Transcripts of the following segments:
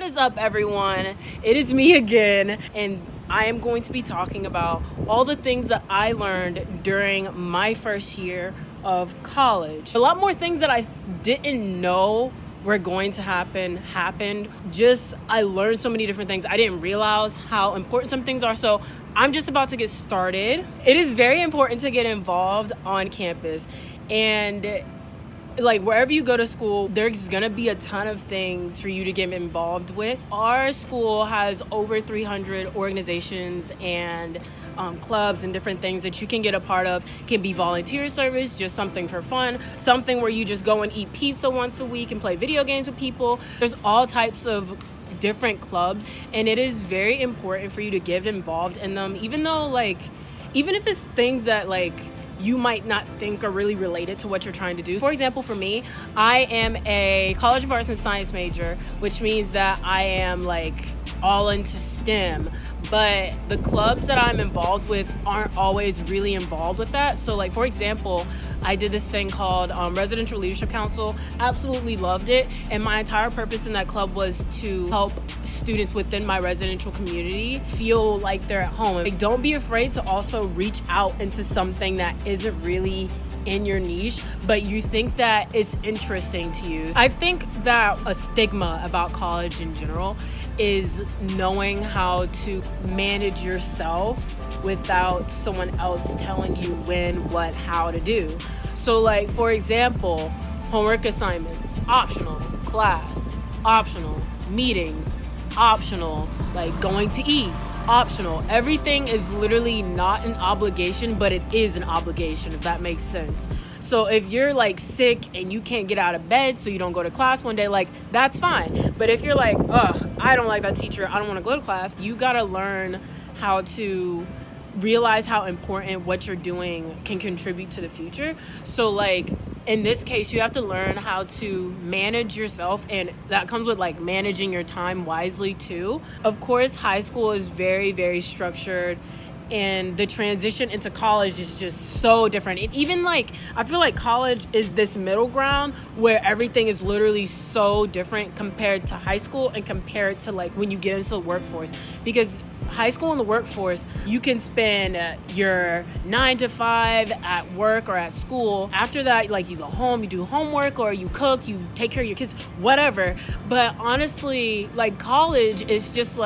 is up, everyone? It is me again, and I am going to be talking about all the things that I learned during my first year of college. A lot more things that I didn't know were going to happened. I learned so many different things. I didn't realize how important some things are. So I'm just about to get started. It is very important to get involved on campus, and like wherever you go to school, there's gonna be a ton of things for you to get involved with. Our school has over 300 organizations and clubs and different things that you can get a part of. It can be volunteer service, just something for fun, something where you just go and eat pizza once a week and play video games with people. There's all types of different clubs, and it is very important for you to get involved in them, even if it's things that you might not think are really related to what you're trying to do. For example, for me, I am a College of Arts and Science major, which means that I am all into STEM, but the clubs that I'm involved with aren't always really involved with that. So for example, I did this thing called Residential Leadership Council. Absolutely loved it, and my entire purpose in that club was to help students within my residential community feel like they're at home. Don't be afraid to also reach out into something that isn't really in your niche, but you think that it's interesting to you. I think that a stigma about college in general is knowing how to manage yourself without someone else telling you when, what, how to do. So for example, homework assignments, optional, class, optional, meetings, optional, going to eat, optional. Everything is literally not an obligation, but it is an obligation, if that makes sense. So if you're sick and you can't get out of bed so you don't go to class one day, that's fine. But if you're ugh, I don't like that teacher, I don't want to go to class, you gotta learn how to realize how important what you're doing can contribute to the future. So in this case, you have to learn how to manage yourself, and that comes with managing your time wisely too. Of course, high school is very, very structured, and the transition into college is just so different. And even I feel like college is this middle ground where everything is literally so different compared to high school and compared to when you get into the workforce. Because high school and the workforce, you can spend your 9 to 5 at work or at school. After that, you go home, you do homework, or you cook, you take care of your kids, whatever. But honestly, college is just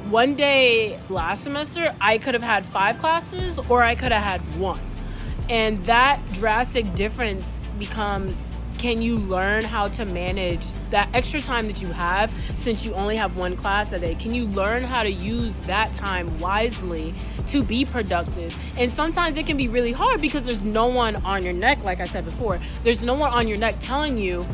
one day last semester, I could have had 5 classes or I could have had 1. And that drastic difference becomes, can you learn how to manage that extra time that you have since you only have 1 class a day? Can you learn how to use that time wisely to be productive? And sometimes it can be really hard because there's no one on your neck, like I said before. There's no one on your neck telling you,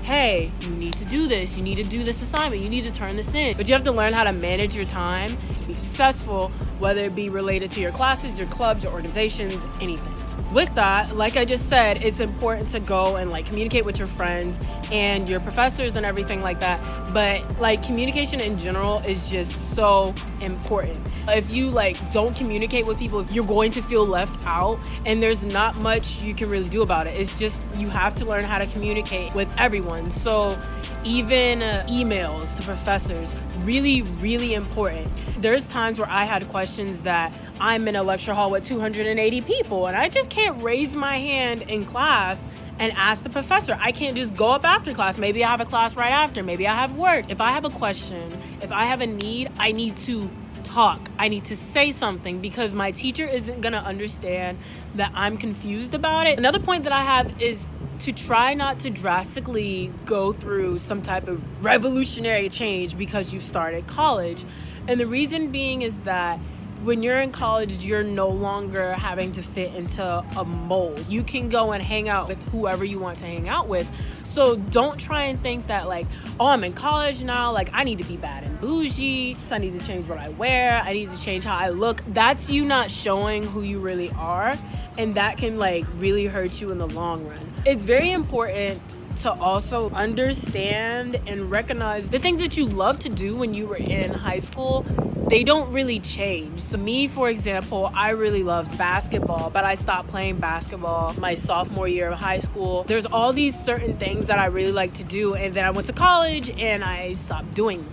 hey, you need to do this, you need to do this assignment, you need to turn this in. But you have to learn how to manage your time to be successful, whether it be related to your classes, your clubs, your organizations, anything. With that, like I just said, it's important to go and communicate with your friends and your professors and everything like that. But communication in general is just so important. If you don't communicate with people, you're going to feel left out, and there's not much you can really do about it. It's just you have to learn how to communicate with everyone. So even emails to professors, really, really important. There's times where I had questions that I'm in a lecture hall with 280 people, and I just can't raise my hand in class and ask the professor. I can't just go up after class. Maybe I have a class right after. Maybe I have work. If I have a question, if I have a need, I need to talk. I need to say something, because my teacher isn't going to understand that I'm confused about it. Another point that I have is to try not to drastically go through some type of revolutionary change because you started college. And the reason being is that when you're in college, you're no longer having to fit into a mold. You can go and hang out with whoever you want to hang out with. So don't try and think that oh, I'm in college now, I need to be bad and bougie, I need to change what I wear, I need to change how I look. That's you not showing who you really are, and that can really hurt you in the long run. It's very important to also understand and recognize the things that you love to do when you were in high school, they don't really change. So me, for example, I really loved basketball, but I stopped playing basketball my sophomore year of high school. There's all these certain things that I really like to do, and then I went to college and I stopped doing them.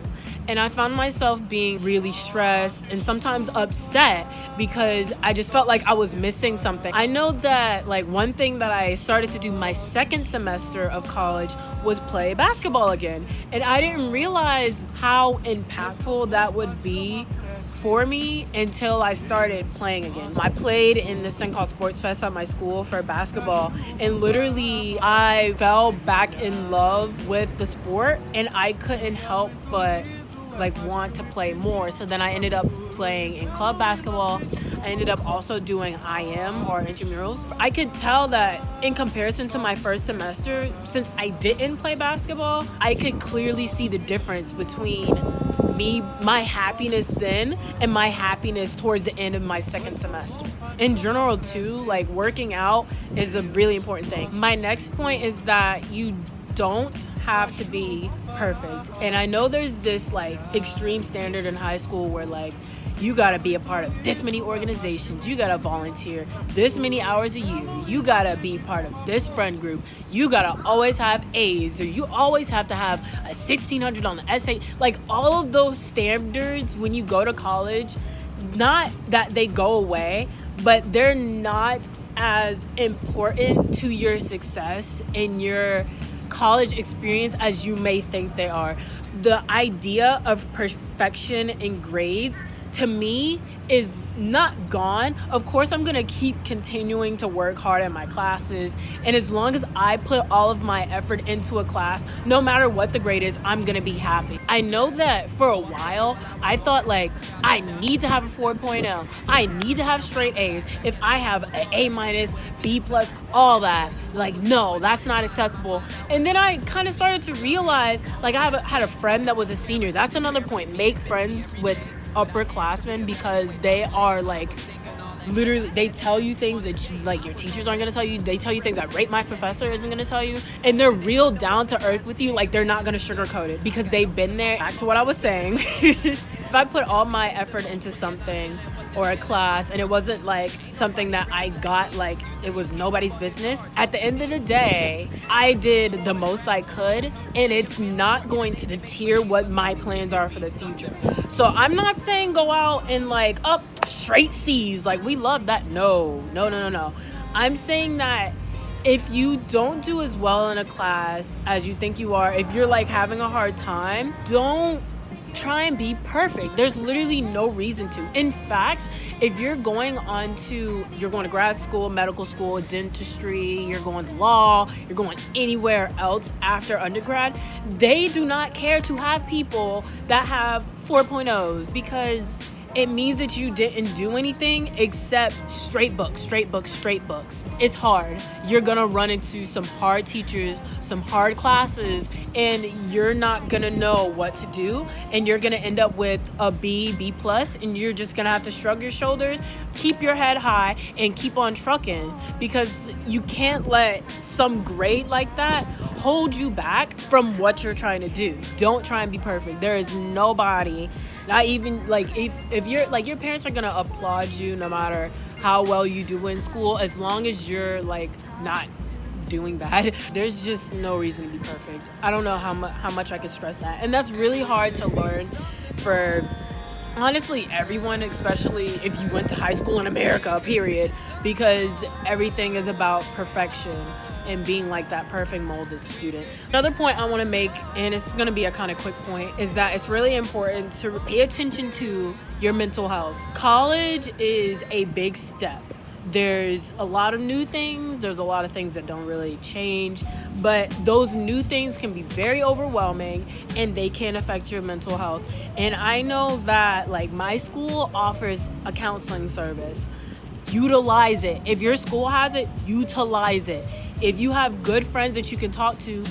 And I found myself being really stressed and sometimes upset because I just felt like I was missing something. I know that like one thing that I started to do my second semester of college was play basketball again. And I didn't realize how impactful that would be for me until I started playing again. I played in this thing called Sports Fest at my school for basketball, and literally I fell back in love with the sport and I couldn't help but like want to play more. So then I ended up playing in club basketball. I ended up also doing IM or intramurals. I could tell that in comparison to my first semester, since I didn't play basketball, I could clearly see the difference between me, my happiness then, and my happiness towards the end of my second semester. In general too, like working out is a really important thing. My next point is that you don't have to be perfect. And I know there's this like extreme standard in high school where like you gotta be a part of this many organizations, you gotta volunteer this many hours a year, you gotta be part of this friend group, you gotta always have A's, or you always have to have a 1600 on the essay. Like all of those standards when you go to college, not that they go away, but they're not as important to your success in your college experience as you may think they are. The idea of perfection in grades to me is not gone. Of course, I'm gonna keep continuing to work hard at my classes, and as long as I put all of my effort into a class, no matter what the grade is, I'm gonna be happy. I know that for a while I thought like I need to have a 4.0, I need to have straight A's. If I have an A minus, B plus, all that, like no, that's not acceptable. And then I kind of started to realize, like I had a friend that was a senior. That's another point. Make friends with upperclassmen because they are like literally, they tell you things that like your teachers aren't going to tell you. They tell you things that rate my professor isn't going to tell you, and they're real down to earth with you. Like they're not going to sugarcoat it because they've been there. Back to what I was saying. If I put all my effort into something or a class and it wasn't like something that I got, like it was nobody's business, at the end of the day I did the most I could, and it's not going to deter what my plans are for the future. So I'm not saying go out and like up straight C's, like we love that. No. I'm saying that if you don't do as well in a class as you think you are, if you're like having a hard time, don't try and be perfect. There's literally no reason to. In fact, if you're going to grad school, medical school, dentistry, you're going to law, you're going anywhere else after undergrad, they do not care to have people that have 4.0s because it means that you didn't do anything except straight books. It's hard. You're gonna run into some hard teachers, some hard classes, and you're not gonna know what to do, and you're gonna end up with a B plus, and you're just gonna have to shrug your shoulders, keep your head high, and keep on trucking, because you can't let some grade like that hold you back from what you're trying to do. Don't try and be perfect. There is nobody, not even like if you're like, your parents are gonna applaud you no matter how well you do in school, as long as you're like not doing bad. There's just no reason to be perfect. I don't know how much I could stress that, and that's really hard to learn for honestly everyone, especially if you went to high school in America, period, because everything is about perfection and being like that perfect molded student. Another point I want to make, and it's going to be a kind of quick point, is that it's really important to pay attention to your mental health. College is a big step. There's a lot of new things. There's a lot of things that don't really change, but those new things can be very overwhelming and they can affect your mental health. And I know that like my school offers a counseling service. Utilize it. If your school has it, utilize it. If you have good friends that you can talk to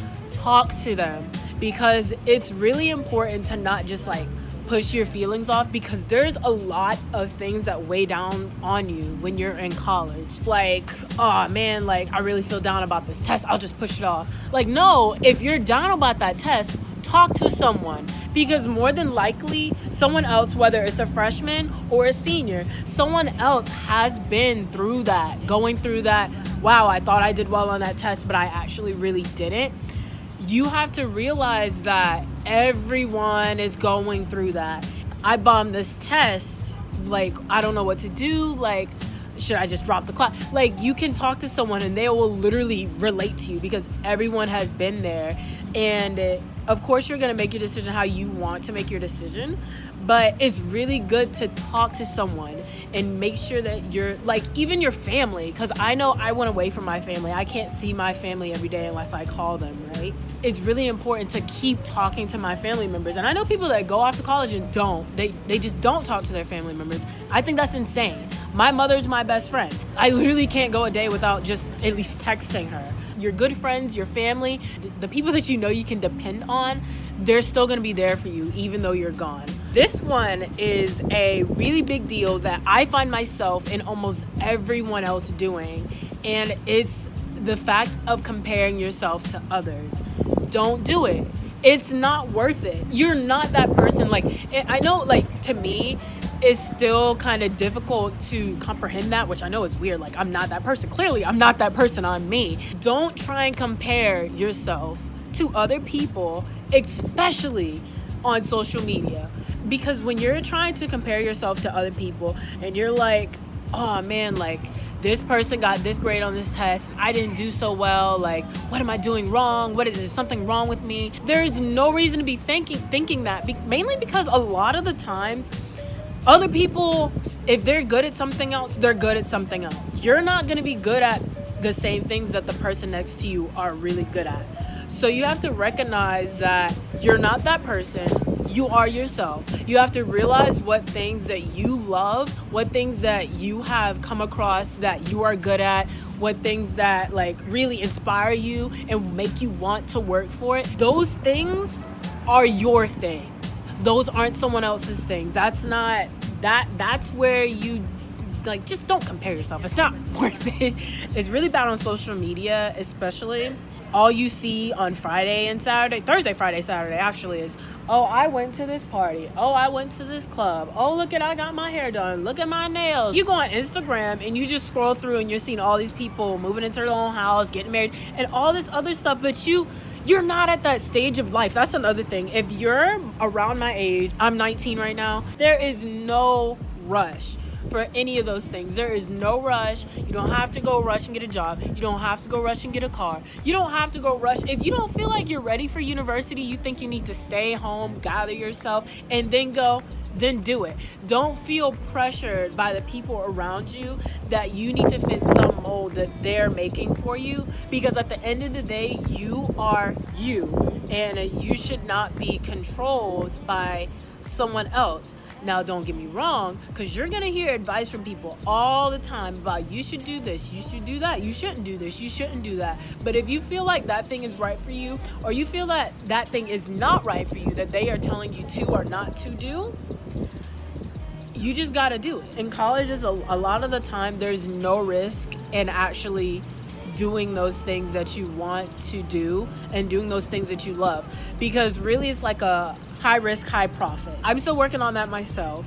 them, because it's really important to not just like push your feelings off, because there's a lot of things that weigh down on you when you're in college. Like, oh man, like I really feel down about this test, I'll just push it off. Like, no, if you're down about that test, talk to someone, because more than likely someone else, whether it's a freshman or a senior, someone else has been through that, going through that. Wow, I thought I did well on that test, but I actually really didn't. You have to realize that everyone is going through that. I bombed this test, like I don't know what to do, like should I just drop the class? Like, you can talk to someone and they will literally relate to you, because everyone has been there. And of course you're going to make your decision how you want to make your decision, but it's really good to talk to someone and make sure that you're, like, even your family, because I know I went away from my family. I can't see my family every day unless I call them, right? It's really important to keep talking to my family members. And I know people that go off to college and don't. They just don't talk to their family members. I think that's insane. My mother's my best friend. I literally can't go a day without just at least texting her. Your good friends, your family, the people that you know you can depend on, they're still going to be there for you even though you're gone. This one is a really big deal that I find myself and almost everyone else doing, and it's the fact of comparing yourself to others. Don't do it. It's not worth it. You're not that person. Like, I know, like, to me, it's still kind of difficult to comprehend that, which I know is weird. Like, I'm not that person. Clearly, I'm not that person. I'm me. Don't try and compare yourself to other people, especially on social media. Because when you're trying to compare yourself to other people and you're like, oh man, like this person got this grade on this test, I didn't do so well, like what am I doing wrong? What is there something wrong with me? There's no reason to be thinking that, mainly because a lot of the times other people, if they're good at something else, they're good at something else. You're not going to be good at the same things that the person next to you are really good at. So you have to recognize that you're not that person. You are yourself. You have to realize what things that you love, what things that you have come across that you are good at, what things that like really inspire you and make you want to work for it. Those things are your things. Those aren't someone else's things. That's where you, like, just don't compare yourself. It's not worth it. It's really bad on social media, especially. All you see on Friday and Saturday, Thursday, Friday, Saturday actually, is, oh, I went to this party. Oh, I went to this club. Oh, look at, I got my hair done. Look at my nails. You go on Instagram and you just scroll through and you're seeing all these people moving into their own house, getting married, and all this other stuff, but you're not at that stage of life. That's another thing. If you're around my age, I'm 19 right now, there is no rush for any of those things. There is no rush. You don't have to go rush and get a job. You don't have to go rush and get a car. You don't have to go rush. If you don't feel like you're ready for university, you think you need to stay home, gather yourself, and then go, then do it. Don't feel pressured by the people around you that you need to fit some mold that they're making for you, because at the end of the day, you are you, and you should not be controlled by someone else. Now, don't get me wrong, because you're going to hear advice from people all the time about you should do this, you should do that, you shouldn't do this, you shouldn't do that. But if you feel like that thing is right for you, or you feel that that thing is not right for you, that they are telling you to or not to do, you just got to do it. In college, a lot of the time, there's no risk in actually doing those things that you want to do and doing those things that you love, because really it's like a high risk, high profit. I'm still working on that myself,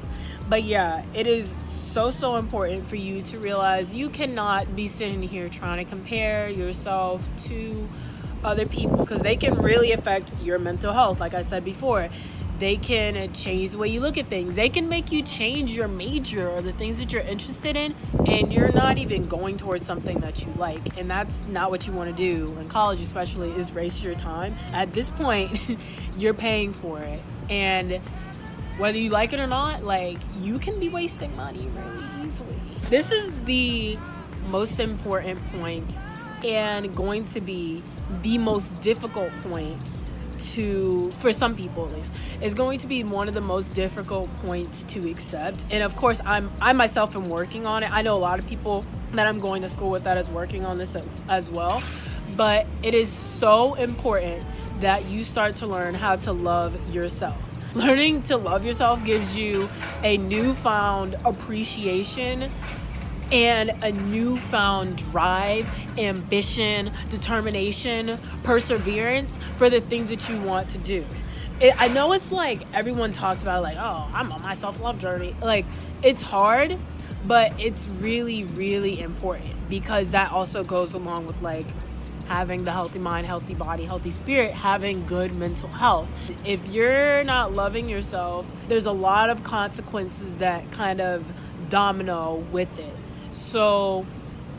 but yeah, it is so important for you to realize you cannot be sitting here trying to compare yourself to other people, because they can really affect your mental health. Like I said before, they can change the way you look at things. They can make you change your major or the things that you're interested in, and you're not even going towards something that you like. And that's not what you want to do in college, especially, is waste your time. At this point, you're paying for it. And whether you like it or not, like, you can be wasting money really easily. This is the most important point, and going to be the most difficult point for some people at least, is going to be one of the most difficult points to accept. And of course, I myself am working on it. I know a lot of people that I'm going to school with that is working on this as well. But it is so important that you start to learn how to love yourself. Learning to love yourself gives you a newfound appreciation and a newfound drive, ambition, determination, perseverance for the things that you want to do. I know it's like everyone talks about like, oh, I'm on my self-love journey. Like, it's hard, but it's really, really important, because that also goes along with like having the healthy mind, healthy body, healthy spirit, having good mental health. If you're not loving yourself, there's a lot of consequences that kind of domino with it. So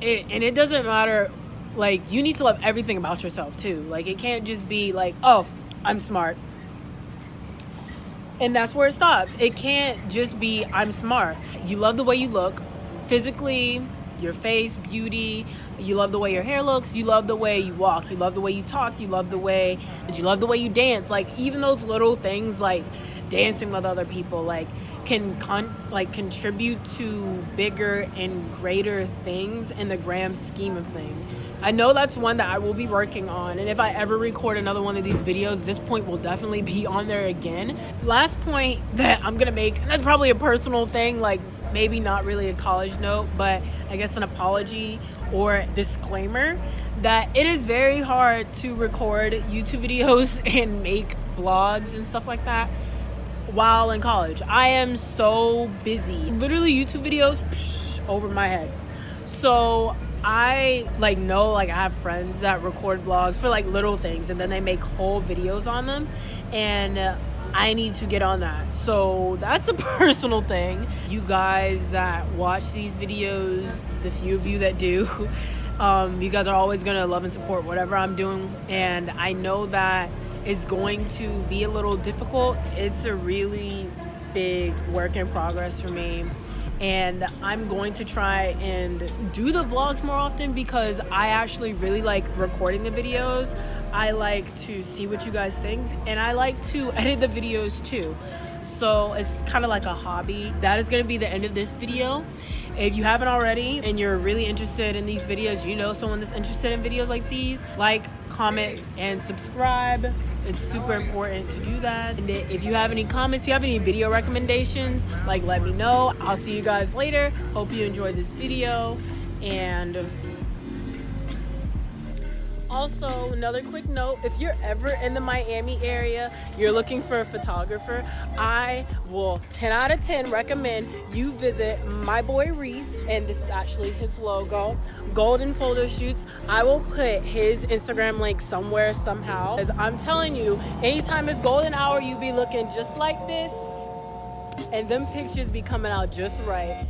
it doesn't matter, like, you need to love everything about yourself too. Like, it can't just be like, oh, I'm smart, and that's where it stops. It can't just be I'm smart. You love the way you look physically, your face, beauty. You love the way your hair looks. You love the way you walk. You love the way you talk. You love the way you dance. Like, even those little things, like dancing with other people, like can contribute to bigger and greater things in the grand scheme of things. I know that's one that I will be working on, and if I ever record another one of these videos, this point will definitely be on there again. Last point that I'm gonna make, and that's probably a personal thing, like maybe not really a college note, but I guess an apology or disclaimer, that it is very hard to record YouTube videos and make vlogs and stuff like that while in college. I am so busy. Literally YouTube videos over my head. So I know I have friends that record vlogs for like little things, and then they make whole videos on them, and I need to get on that. So that's a personal thing. You guys that watch these videos, the few of you that do, you guys are always gonna love and support whatever I'm doing, and I know that is going to be a little difficult. It's a really big work in progress for me, and I'm going to try and do the vlogs more often, because I actually really like recording the videos. I like to see what you guys think, and I like to edit the videos too. So it's kind of like a hobby. That is going to be the end of this video. If you haven't already and you're really interested in these videos, you know someone that's interested in videos like these, like, comment, and subscribe. It's super important to do that. And if you have any comments, if you have any video recommendations, like, let me know. I'll see you guys later. Hope you enjoyed this video. And also, another quick note, if you're ever in the Miami area, you're looking for a photographer, I will 10 out of 10 recommend you visit my boy Reese, and this is actually his logo, Golden Photo Shoots. I will put his Instagram link somewhere, somehow, because I'm telling you, anytime it's golden hour, you be looking just like this, and them pictures be coming out just right.